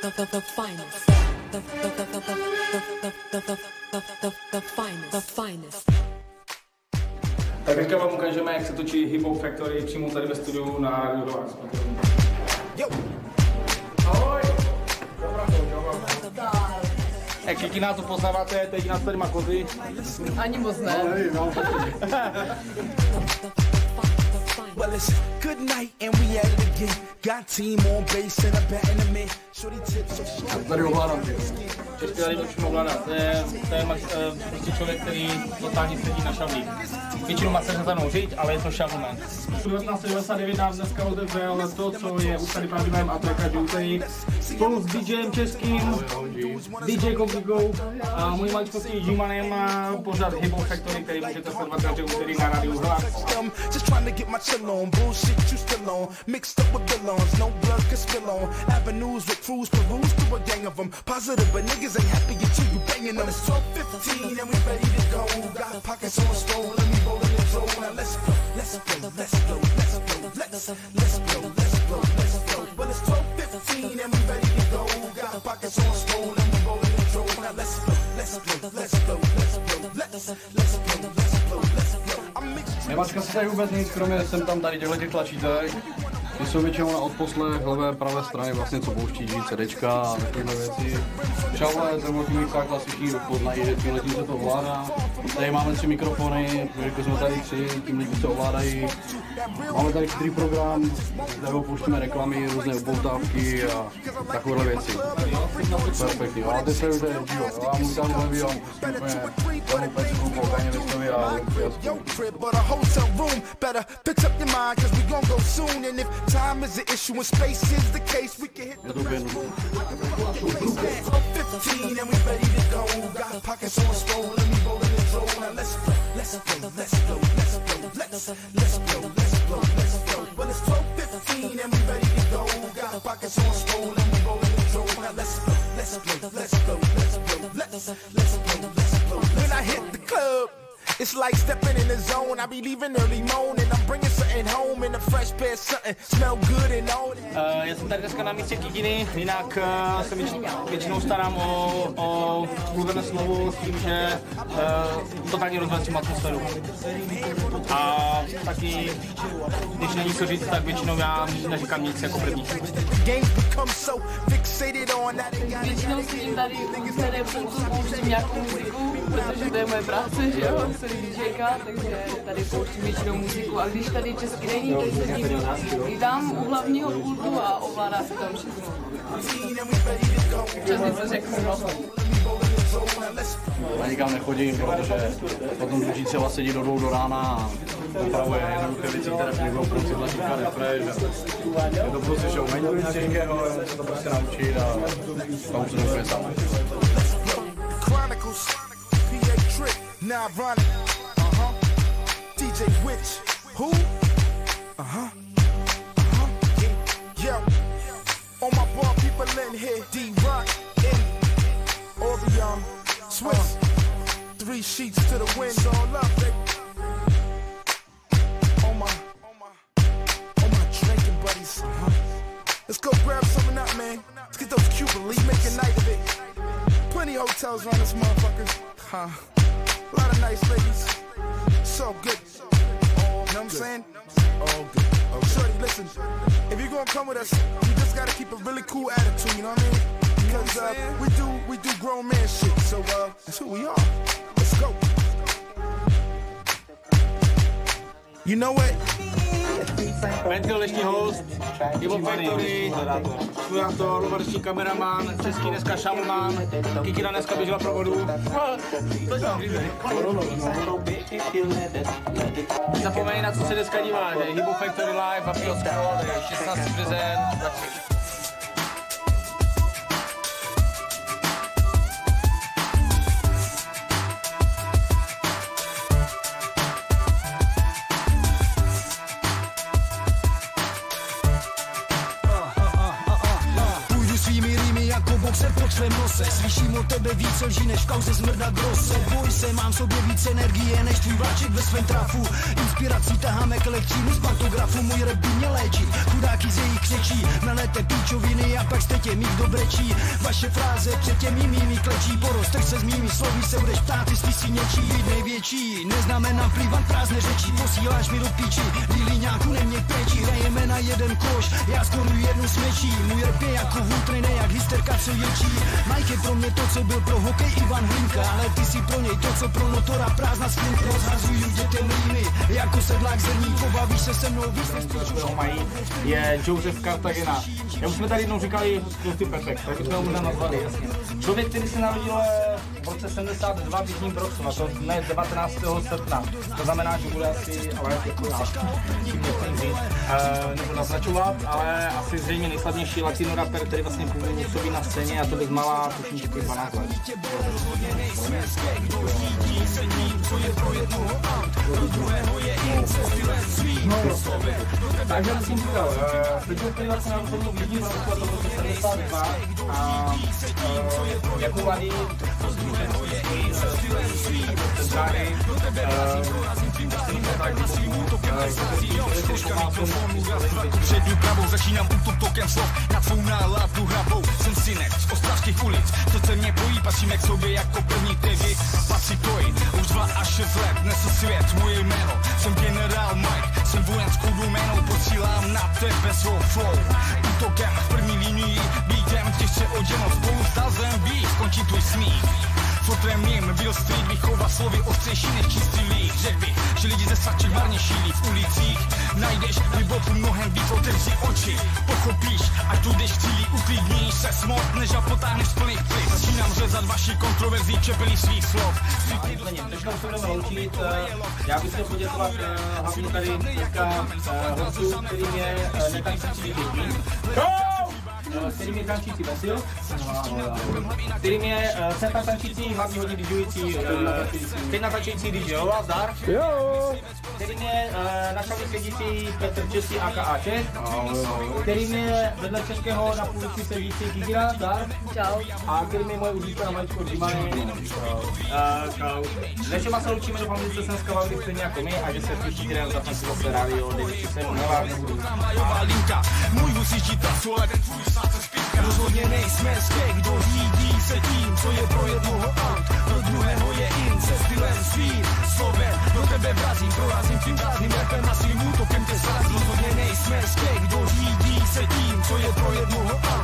the finest. The finest. Tak teďka vám ukážeme, jak se točí Hip Hop Factory přímo tady ve studiu na Rádiu Hlas. Ahoj! Jak všichni nás to poznáváte, teď nás tady má kozy. Ani moc ne. Well, it's good night and we at it again. Got team on base and a bat in the mid. Shorty tips so short. Tady ovládám. Česky tady můžeme ovládat. To je prostě člověk, který totálně sedí na šavlík. Většinou má seřazanou řiď, ale je to šavlman. 1999 nám dneska otevřel to, co je už tady pravidlem, a to je každý úterý. Spolu s DJem českým, DJ Komplikou a můj maličkostí G-Manem má pořád Hip Hop Factory, který můžete sledovat každý úterý na Rádiu Hlas. Just trying to get my chill on, bullshit you still on. Mixed up with villains, no blood can spill on. Avenues with crews, peruse to a gang of them. Positive, but niggas ain't happy until you banging them. It's 12:15 and we ready to go. Got pockets on swole and we rolling in roll. Now let's go, let's go, let's go, let's go, let's go, let's go, let's go. Well, it's 12:15 and we ready to go. Got pockets on swole and we rolling in roll. Now let's go, let's go, let's go, let's go, let's go, let's go, let's go. Nemačka se tady vůbec nic, kromě jsem tam tady těch tlačítek. Ty jsou většinou na odposlech levé, pravé strany, vlastně co pouští CDčka a takovéhle věci. Šavle, zemotní, fakt klasický, poznají, že tímhletím se to ovládá. Tady máme 3 mikrofony, řekli jsme tady 3, tímhletím se ovládají. Máme tady chytrý program, kde pouštíme reklamy, různé upoutávky a takovéhle věci. Perfektní, a teď se jde, jo, a můj tam hleví, a musím úplně velmi pecku, polkaně vystavit a time is an issue and space is the case. We can hit the 15 and we ready to go. Got pockets on swole and we rolling in roll. Now let's go, let's go, let's go, let's go, let's go, let's go, let's go. Well, it's 12:15 and we ready to go. Got pockets on swole and we rolling in roll. Now let's go, let's go, let's go, let's go, let's go, let's go. When I hit the club, it's like stepping in the zone. I be leaving early morning. I'm bringing something home in a fresh pair of something. Smell good and all. Já jsem tady dneska na místě Kytiny, jinak se většinou starám o mluvené slovo s tím, že totálně rozvracím atmosféru. A taky, když není co říct, tak většinou já neříkám nic jako první. Většinou si tady úteré pouštím nějakou muziku, protože to je moje práce, že jo, jsem DJka, takže tady pouštím většinou muziku. A když tady česky není, tak se vítám u hlavního pultu a ovládá se tam všechno. Občas něco řeknu, no. Já nikam nechodím, protože potom tu třeba sedí do 2 do rána a upravuje jednoduché věci, které fungují pro si tlačítka refresh. Je to prostě show, není to nic těžkého, jenom se to prostě naučit a tam už se to sám. Now run, DJ Witch, who? Yo, all my bar people in here, D-Rock, in, Orion, Swiss, 3 sheets to the wind, all up, baby. All my drinking buddies, Let's go grab something up, man. Let's get those Cuban leaves, make a night of it. Plenty of hotels around this motherfucker, A lot of nice ladies, so good. You know what I'm saying? All good. Oh, shorty, listen. If you're gonna come with us, you just gotta keep a really cool attitude. You know what I mean? Because we do grown man shit. So that's who we are. Let's go. You know what? Ventil, dnešní host, Hip Hop Factory, Šujátor, lovarský kameraman, český dneska šamlman, Kytina dneska běžela pro vodu. To jsem řízej. Zapomeň, na co se dneska díváš, Hip Hop Factory Live, Papírovská, 16. březen. jako boxer po tvém nose. Slyším o tebe více lží než v kauze smrda Grosse. Boj se, mám v sobě víc energie než tvůj vláček ve svém trafu. Inspirací taháme k elektřínu z pantografu, můj rap by mě léčit. Chudáky z jejich křečí, nalete píčoviny a pak jste tě mých dobrečí. Vaše fráze před těmi mými klečí, porostech se s mými slovy se budeš ptát, jestli si něčí. Být největší, neznamená plývat prázdné řeči. Posíláš mi do píči, líňáku neměj péči. Hrajeme na jeden koš, já skoruju jednu smečí. Můj rap je jako vůtry, ne jak hysterka, co ječí. Mike je pro mě to, co byl pro hokej Ivan Hlinka, ale ty si pro něj to, co pro Notora prázdná sklinka. Rozhazuju dětem rýmy, jako sedlák zrní, pobavíš se mnou víc než kterého mají, je Joseph Cartagena. Jak už jsme tady jednou říkali, Scotty Perfect, tak jsme ho možná nazvali, jasně. Člověk, který se narodil v roce 72 v Jižním Bronxu, a to dne 19. srpna. To znamená, že bude asi, ale děkuji, tím nechcem říct, nebudu naznačovat, ale asi zřejmě nejslavnější latino rapper, který vlastně působí na scéně, a to bezmála, tuším, že 12 let. Takže jsem říkal, Fridge, který vlastně nám tomu vidím, a to v roce 72 a jako mladý, přední pravou začínám útokem slov na tvou náladu hravou. Jsem synek z ostravských ulic, to se mě bojí, patříme k sobě jako první tedy. Patří toj, už 2 až 6 let, nesu svět, moje jméno. Jsem generál Mike, jsem vojenskou doménou, posílám na tebe svou flow. Útokem v první linii, beatem těžce oděnou, spolu s Dazem víc, končí tvůj smích. Fotrem mým byl street, vychova slovy ostřejší než čistý lík. Řekl bych, že lidi ze svaček marně šílí v ulicích. Najdeš hliboku mnohem víc, otevři oči, pochopíš, až tu jdeš cílí, uklidníš se smotneš a potáhneš z plných plic. Začínám řezat vaši kontroverzí čepelí svých slov. Teďka už se budeme loučit, já bych chtěl poděkovat hlavně tady dneska hostů, kterým je netančící děti. Kterým je tančící Basil, kterým je centra tančící, hlavně hodně dižující, teď natáčející DJ Ova, zdar. Kterým je na šavi sedící Petr Český aka Čech, kterým je vedle českého na půlci sedící Kigira, zdar. Čau. A kterým je moje užívka na maličko Džimany. Čau. Dnešema se loučíme, doufám, že jste se dneska bavili stejně jako my a že se příští týden zapnete zase rádio 937 nebudu. Můj husíčí tasu, ale ten tvůj stát se špítka. Rozhodně nejsme skej, kdo řídí se tím, co je pro jednoho aut, pro druhého je in, se stylem svým slovem. Do tebe vrazím, prorazím tím prázdným rapem a svým útokem tě srazím. Rozhodně nejsme skej, kdo řídí se tím, co je pro jednoho aut.